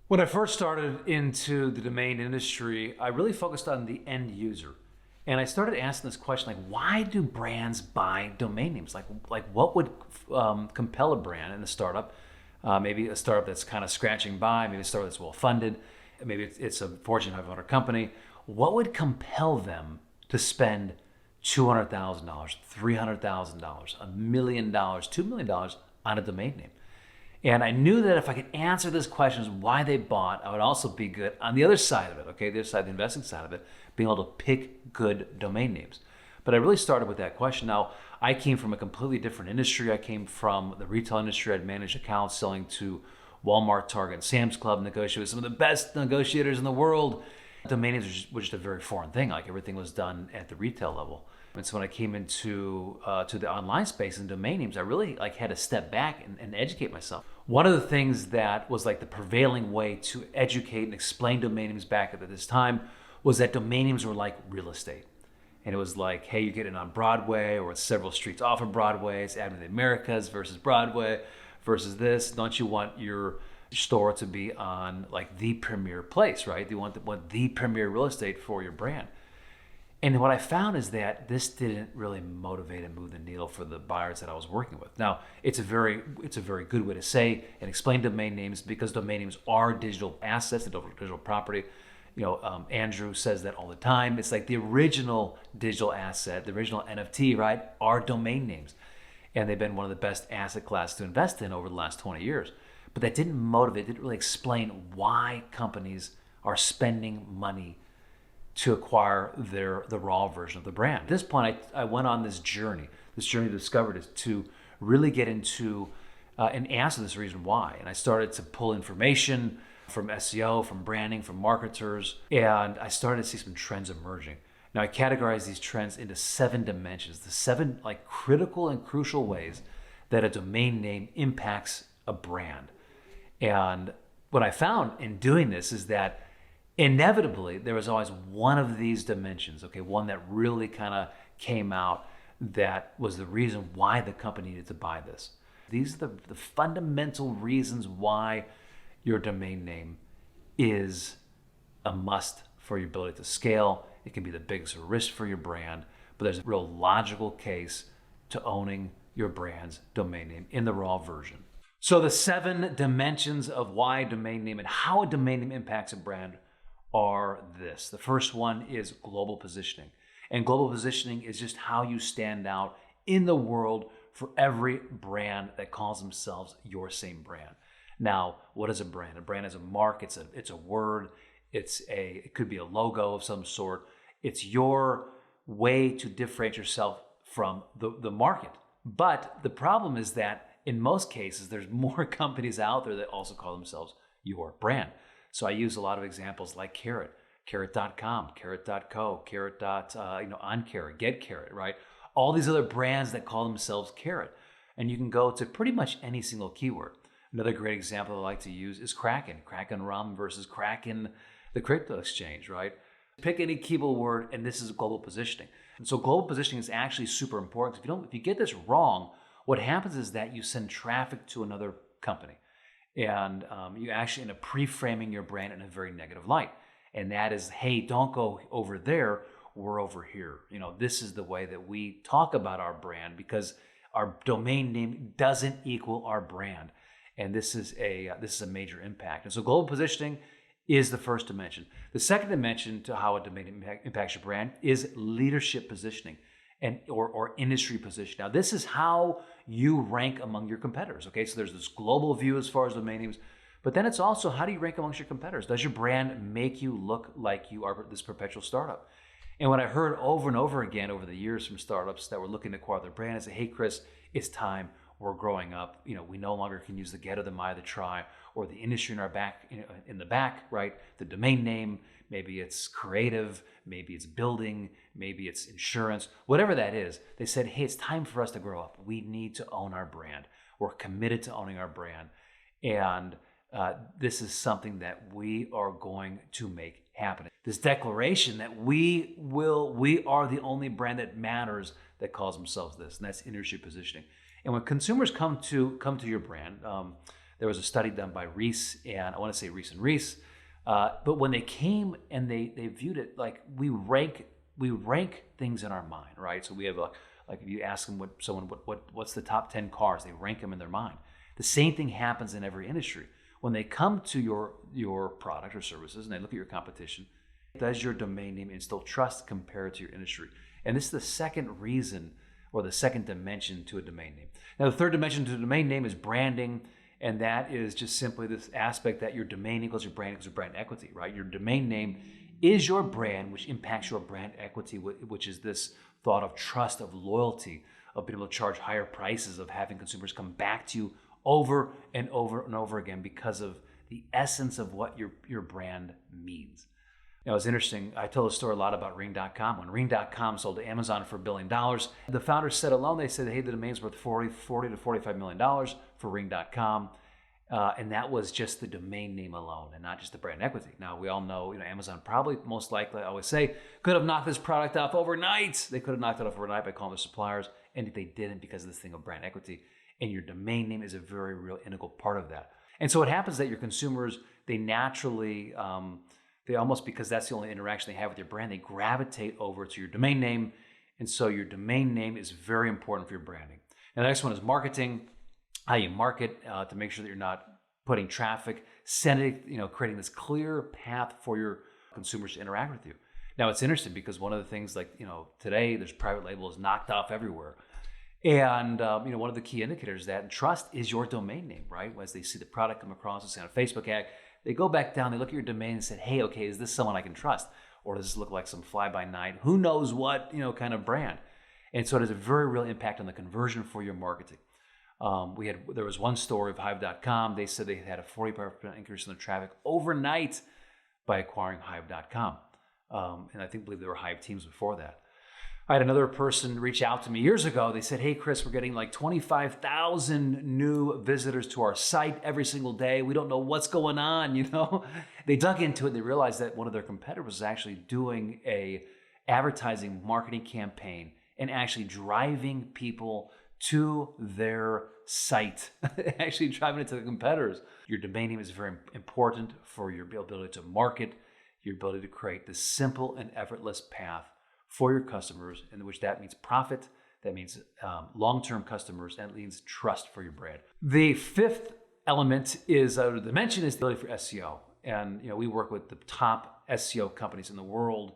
When I first started into the domain industry, I really focused on the end user. And I started asking this question, like, why do brands buy domain names? Like what would compel a brand in a startup? Maybe a startup that's kind of scratching by, maybe a startup that's well funded, maybe it's a Fortune 500 company. What would compel them to spend $200,000, $300,000, $1 million, $2 million on a domain name? And I knew that if I could answer these questions, why they bought, I would also be good on the other side of it, okay, the other side, the investing side of it, being able to pick good domain names. But I really started with that question. Now, I came from a completely different industry. I came from the retail industry. I'd managed accounts selling to Walmart, Target, and Sam's Club, negotiated with some of the best negotiators in the world. Domain names were just a very foreign thing. Like everything was done at the retail level. And so when I came into to the online space and domain names, I really like had to step back and educate myself. One of the things that was like the prevailing way to educate and explain domain names back at this time was that domain names were like real estate. And it was like, hey, you get it on Broadway or it's several streets off of Broadway. It's Avenue of the Americas versus Broadway versus this. Don't you want your store to be on like the premier place, right? You want the premier real estate for your brand. And what I found is that this didn't really motivate and move the needle for the buyers that I was working with. Now, it's a very good way to say and explain domain names because domain names are digital assets, digital property. Andrew says that all the time. It's like the original digital asset, the original NFT, right, are domain names. And they've been one of the best asset classes to invest in over the last 20 years. But that didn't motivate, didn't really explain why companies are spending money to acquire the raw version of the brand. At this point, I went on this journey to discover it, to really get into and answer this reason why. And I started to pull information from SEO, from branding, from marketers, and I started to see some trends emerging. Now I categorize these trends into 7 dimensions, the 7 like critical and crucial ways that a domain name impacts a brand. And what I found in doing this is that inevitably there was always one of these dimensions, okay, one that really kind of came out that was the reason why the company needed to buy this. These are the fundamental reasons why your domain name is a must for your ability to scale. It can be the biggest risk for your brand, but there's a real logical case to owning your brand's domain name in the raw version. So the 7 dimensions of why a domain name and how a domain name impacts a brand are this. The first one is global positioning. And global positioning is just how you stand out in the world for every brand that calls themselves your same brand. Now, what is a brand? A brand is a mark, it's a word, it could be a logo of some sort. It's your way to differentiate yourself from the market. But the problem is that in most cases, there's more companies out there that also call themselves your brand. So I use a lot of examples like Carrot, Carrot.com, Carrot.co, Carrot. On Carrot, Get Carrot, right? All these other brands that call themselves Carrot. And you can go to pretty much any single keyword. Another great example I like to use is Kraken. Kraken Rum versus Kraken, the crypto exchange, right? Pick any keyword word, and this is global positioning. And so global positioning is actually super important. If you get this wrong, what happens is that you send traffic to another company. And you actually end up pre-framing your brand in a very negative light. And that is, hey, don't go over there, we're over here. This is the way that we talk about our brand because our domain name doesn't equal our brand. And this is a major impact. And so global positioning is the first dimension. The second dimension to how a domain name impacts your brand is leadership positioning or industry position. Now, this is how you rank among your competitors, okay? So there's this global view as far as domain names, but then it's also how do you rank amongst your competitors? Does your brand make you look like you are this perpetual startup? And what I heard over and over again over the years from startups that were looking to acquire their brand is, hey, Chris, it's time. We're growing up. We no longer can use the get or the my, the try, or the industry in our back, in the back, right? The domain name, maybe it's creative, maybe it's building, maybe it's insurance, whatever that is. They said, hey, it's time for us to grow up. We need to own our brand. We're committed to owning our brand. And this is something that we are going to make happen. This declaration that we are the only brand that matters that calls themselves this, and that's industry positioning. And when consumers come to your brand, There was a study done by Reese, and I want to say Reese and Reese, but when they came and they viewed it, like we rank things in our mind, right? So we have like if you ask them what's the top 10 cars, they rank them in their mind. The same thing happens in every industry. When they come to your product or services and they look at your competition, does your domain name instill trust compared to your industry? And this is the second reason, or the second dimension to a domain name. Now, the third dimension to a domain name is branding, and that is just simply this aspect that your domain equals your brand equals your brand equity, right? Your domain name is your brand, which impacts your brand equity, which is this thought of trust, of loyalty, of being able to charge higher prices, of having consumers come back to you over and over and over again because of the essence of what your brand means. Now, it's interesting. I tell the story a lot about Ring.com. When Ring.com sold to Amazon for $1 billion, the founders said alone, they said, hey, the domain's worth $40 to $45 million for Ring.com. And that was just the domain name alone and not just the brand equity. Now, we all know, Amazon probably, most likely, I always say, could have knocked this product off overnight. They could have knocked it off overnight by calling their suppliers, and they didn't because of this thing of brand equity. And your domain name is a very real integral part of that. And so what happens is that your consumers, they naturally, they almost, because that's the only interaction they have with your brand, they gravitate over to your domain name. And so your domain name is very important for your branding. Now, the next one is marketing. How you market to make sure that you're not putting traffic, creating this clear path for your consumers to interact with you. Now, it's interesting because one of the things today there's private labels knocked off everywhere. And one of the key indicators of that, and trust, is your domain name, right? As they see the product come across, let's say on a Facebook ad, they go back down, they look at your domain and say, hey, okay, is this someone I can trust? Or does this look like some fly-by-night, who knows what, kind of brand? And so it has a very real impact on the conversion for your marketing. There was one story of Hive.com. They said they had a 45% increase in their traffic overnight by acquiring Hive.com. And I believe there were Hive teams before that. I had another person reach out to me years ago. They said, hey, Chris, we're getting like 25,000 new visitors to our site every single day. We don't know what's going on, They dug into it and they realized that one of their competitors was actually doing a advertising marketing campaign and actually driving people to their site, actually driving it to the competitors. Your domain name is very important for your ability to market, your ability to create this simple and effortless path for your customers, in which that means profit, that means long-term customers, and it means trust for your brand. The fifth element is, the dimension is the ability for SEO. And we work with the top SEO companies in the world,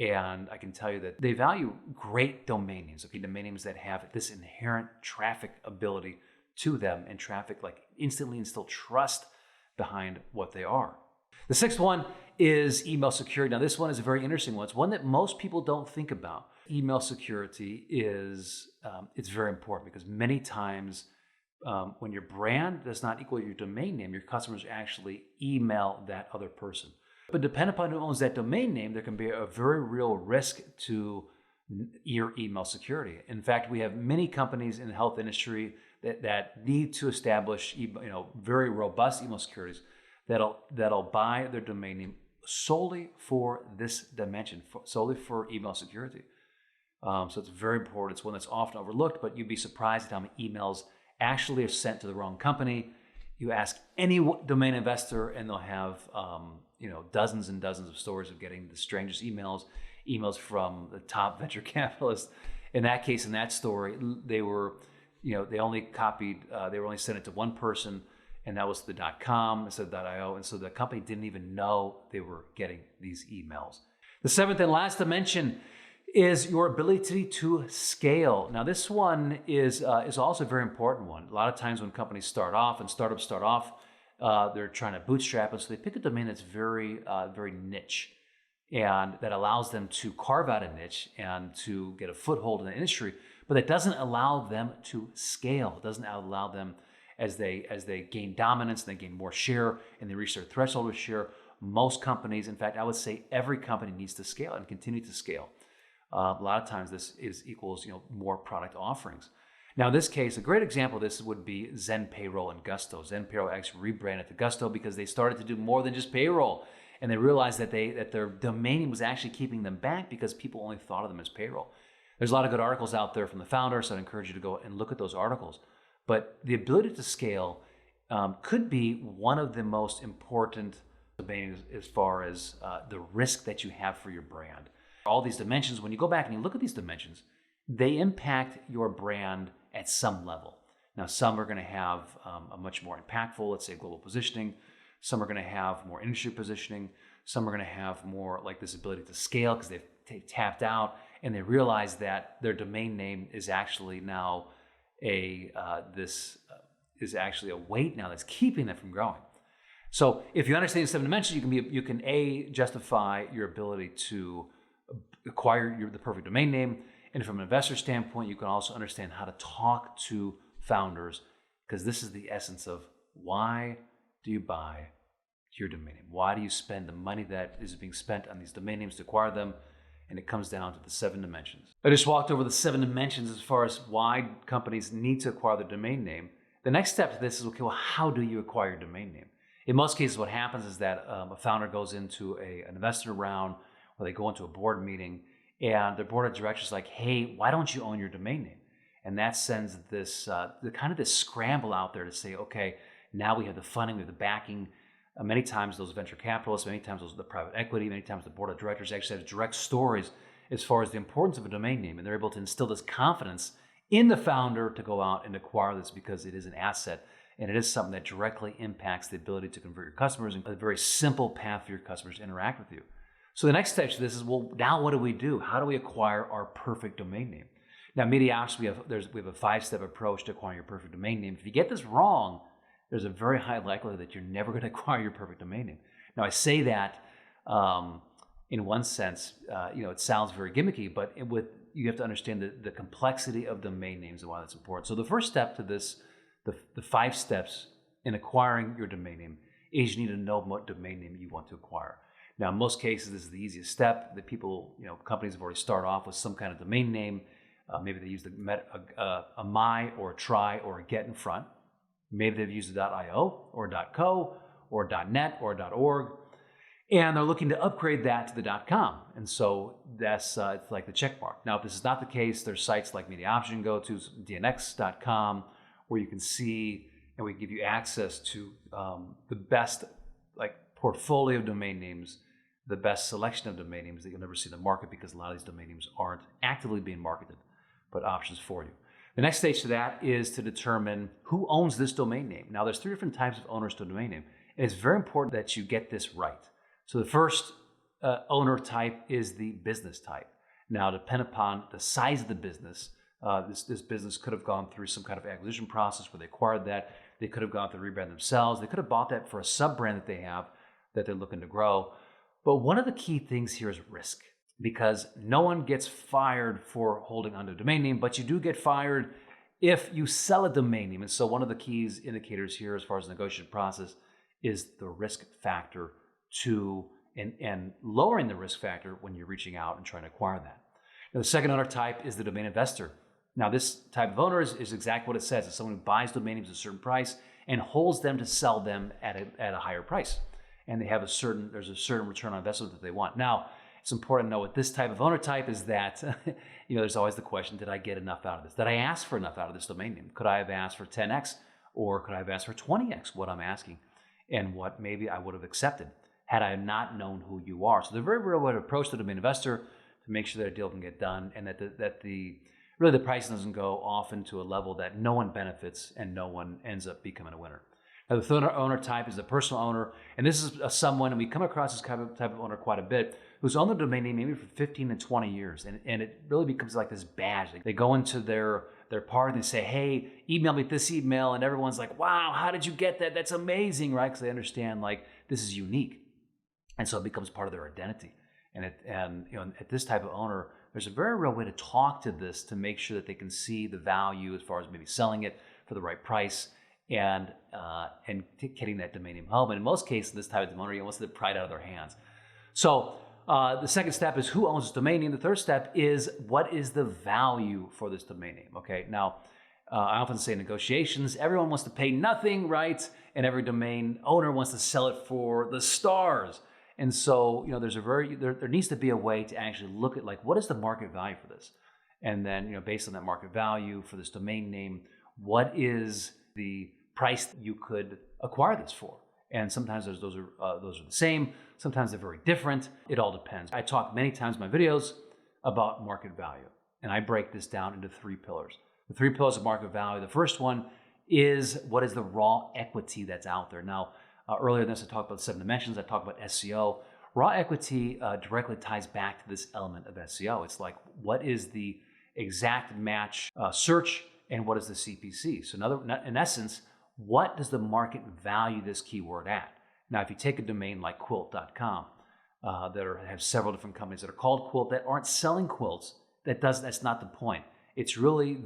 and I can tell you that they value great domain names, domain names that have this inherent traffic ability to them, and traffic like instantly instill trust behind what they are. The sixth one is email security. Now, this one is a very interesting one. It's one that most people don't think about. Email security is it's very important because many times when your brand does not equal your domain name, your customers actually email that other person. But depending upon who owns that domain name, there can be a very real risk to your email security. In fact, we have many companies in the health industry that need to establish very robust email securities that'll buy their domain name solely for this dimension, solely for email security. So it's very important. It's one that's often overlooked, but you'd be surprised at how many emails actually are sent to the wrong company. You ask any domain investor, and they'll have dozens and dozens of stories of getting the strangest emails from the top venture capitalists. In that case, in that story, they were, they only sent it to one person, and that was the .com instead of .io. And so the company didn't even know they were getting these emails. The seventh and last dimension is your ability to scale. Now, this one is also a very important one. A lot of times when companies start off and startups start off, they're trying to bootstrap, and so they pick a domain that's very, very niche, and that allows them to carve out a niche and to get a foothold in the industry. But that doesn't allow them to scale. It doesn't allow them, as they gain dominance and they gain more share and they reach their threshold of share. Most companies, in fact, I would say every company needs to scale and continue to scale. A lot of times this equals more product offerings. Now, in this case, a great example of this would be Zen Payroll and Gusto. Zen Payroll actually rebranded to Gusto because they started to do more than just payroll, and they realized that their domain name was actually keeping them back because people only thought of them as payroll. There's a lot of good articles out there from the founder, so I'd encourage you to go and look at those articles. But the ability to scale could be one of the most important domains as far as the risk that you have for your brand. All these dimensions, when you go back and you look at these dimensions, they impact your brand at some level. Now, some are going to have a much more impactful, let's say, global positioning. Some are going to have more industry positioning. Some are going to have more like this ability to scale because they've tapped out and they realize that their domain name is actually now is actually a weight now that's keeping them from growing. So if you understand the 7 dimensions, you can justify your ability to acquire the perfect domain name. And from an investor standpoint, you can also understand how to talk to founders, because this is the essence of why do you buy your domain name? Why do you spend the money that is being spent on these domain names to acquire them? And it comes down to the 7 dimensions. I just walked over the 7 dimensions as far as why companies need to acquire their domain name. The next step to this is, okay, well, how do you acquire your domain name? In most cases, what happens is that a founder goes into an investor round, or they go into a board meeting, and their board of directors is like, hey, why don't you own your domain name? And that sends this this scramble out there to say, okay, now we have the funding, we have the backing. Many times those venture capitalists, many times the private equity, many times the board of directors actually have direct stories as far as the importance of a domain name, and they're able to instill this confidence in the founder to go out and acquire this because it is an asset and it is something that directly impacts the ability to convert your customers and a very simple path for your customers to interact with you. So the next stage to this is, well, now what do we do? How do we acquire our perfect domain name? Now, Mediaops, we have a 5-step approach to acquiring your perfect domain name. If you get this wrong, there's a very high likelihood that you're never going to acquire your perfect domain name. Now, I say that in one sense, it sounds very gimmicky, but you have to understand the complexity of domain names and why that's important. So the first step to this, the 5 steps in acquiring your domain name, is you need to know what domain name you want to acquire. Now, in most cases, this is the easiest step. The companies have already started off with some kind of domain name. Maybe they use a my or a try or a get in front. Maybe they've used a .io or .co or .net or .org, and they're looking to upgrade that to the .com. And so that's it's like the check mark. Now, if this is not the case, there's sites like Mediaops you can go to, dnx.com, where you can see, and we give you access to the best portfolio of domain names, the best selection of domain names that you'll never see in the market, because a lot of these domain names aren't actively being marketed, but options for you. The next stage to that is to determine who owns this domain name. Now, there's 3 different types of owners to a domain name, and it's very important that you get this right. So the first owner type is the business type. Now, depending upon the size of the business, this business could have gone through some kind of acquisition process where they acquired that. They could have gone through rebrand themselves. They could have bought that for a sub-brand that they have that they're looking to grow. But one of the key things here is risk, because no one gets fired for holding onto a domain name, but you do get fired if you sell a domain name. And so one of the key indicators here as far as the negotiation process is the risk factor and lowering the risk factor when you're reaching out and trying to acquire that. Now, the second owner type is the domain investor. Now, this type of owner is exactly what it says. It's someone who buys domain names at a certain price and holds them to sell them at a higher price. And there's a certain return on investment that they want. Now, it's important to know with this type of owner type is that, there's always the question, did I get enough out of this? Did I ask for enough out of this domain name? Could I have asked for 10x, or could I have asked for 20x what I'm asking, and what maybe I would have accepted had I not known who you are? So the very real way to approach the domain investor to make sure that a deal can get done, and that the price doesn't go off into a level that no one benefits and no one ends up becoming a winner. Now, the third owner type is the personal owner, and this is someone, and we come across this type of owner quite a bit, who's owned the domain name maybe for 15 and 20 years, and it really becomes like this badge. They go into their party and they say, hey, email me this email, and everyone's like, wow, how did you get that? That's amazing, right? Because they understand this is unique, and so it becomes part of their identity. And at this type of owner, there's a very real way to talk to this to make sure that they can see the value as far as maybe selling it for the right price and getting that domain name home. And in most cases, this type of owner wants the pride out of their hands. So the second step is who owns this domain name. The third step is what is the value for this domain name. Okay, now I often say in negotiations, everyone wants to pay nothing, right? And every domain owner wants to sell it for the stars. And so there needs to be a way to actually look at what is the market value for this, and then based on that market value for this domain name, what is the price that you could acquire this for. And sometimes those are the same. Sometimes they're very different. It all depends. I talk many times in my videos about market value, and I break this down into 3 pillars. The 3 pillars of market value. The first one is what is the raw equity that's out there. Now, earlier in this, I talked about 7 dimensions. I talked about SEO. Raw equity directly ties back to this element of SEO. It's like, what is the exact match search and what is the CPC? So in essence, what does the market value this keyword at? Now, if you take a domain like quilt.com, have several different companies that are called Quilt that aren't selling quilts, that's not the point. It's really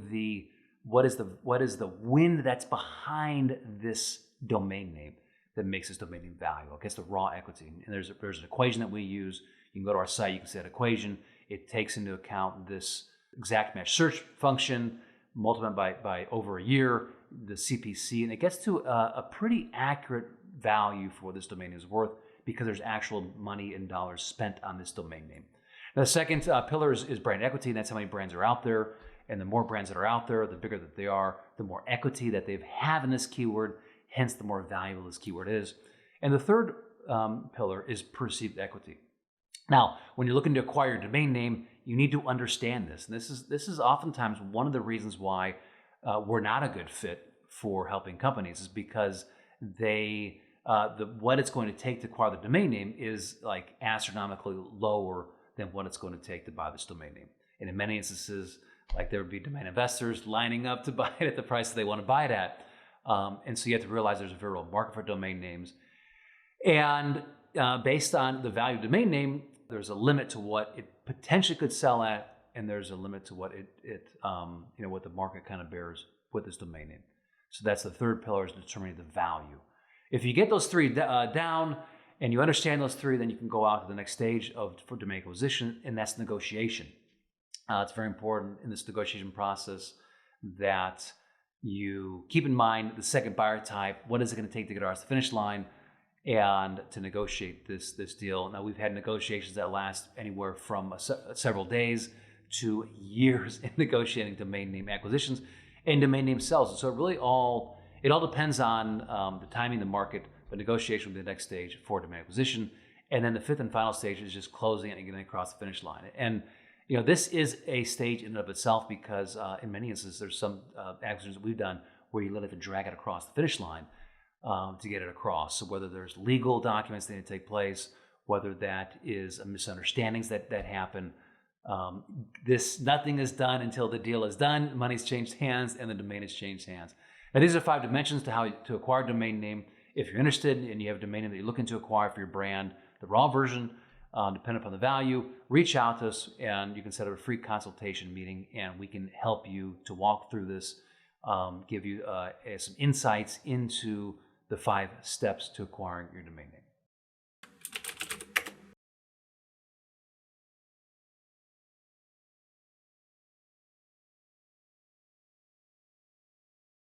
what is the wind that's behind this domain name that makes this domain name valuable. It gets the raw equity. And there's an equation that we use. You can go to our site, you can see that equation. It takes into account this exact match search function, multiplied by over a year, the CPC, and it gets to a pretty accurate value for what this domain name is worth because there's actual money and dollars spent on this domain name. Now, the second pillar is brand equity, and that's how many brands are out there. And the more brands that are out there, the bigger that they are, the more equity that they have in this keyword, hence the more valuable this keyword is. And the third pillar is perceived equity. Now, when you're looking to acquire a domain name, you need to understand this. And this is oftentimes one of the reasons why we're not a good fit for helping companies, is because what it's going to take to acquire the domain name is like astronomically lower than what it's going to take to buy this domain name. And in many instances, like there would be domain investors lining up to buy it at the price that they want to buy it at. And so you have to realize there's a very real market for domain names. And based on the value of domain name, there's a limit to what it potentially could sell at, and there's a limit to what what the market kind of bears with this domain name. So that's the third pillar, is determining the value. If you get those 3 down and you understand those 3, then you can go out to the next stage for domain acquisition, and that's negotiation. It's very important in this negotiation process that you keep in mind the second buyer type. What is it going to take to get ours to the finish line and to negotiate this deal? Now, we've had negotiations that last anywhere from several days to years in negotiating domain name acquisitions and domain name sales. And so it all depends on the timing, the market, but negotiation will be the next stage for domain acquisition. And then the 5th and final stage is just closing it and getting across the finish line. And this is a stage in and of itself because in many instances, there's some acquisitions that we've done where you literally have to drag it across the finish line to get it across. So whether there's legal documents that need to take place, whether that is misunderstandings that happen, nothing is done until the deal is done, money's changed hands, and the domain has changed hands. Now, these are 5 dimensions to how to acquire a domain name. If you're interested and you have a domain name that you're looking to acquire for your brand, the raw version, depending upon the value, reach out to us and you can set up a free consultation meeting and we can help you to walk through this, give you some insights into the 5 steps to acquiring your domain name.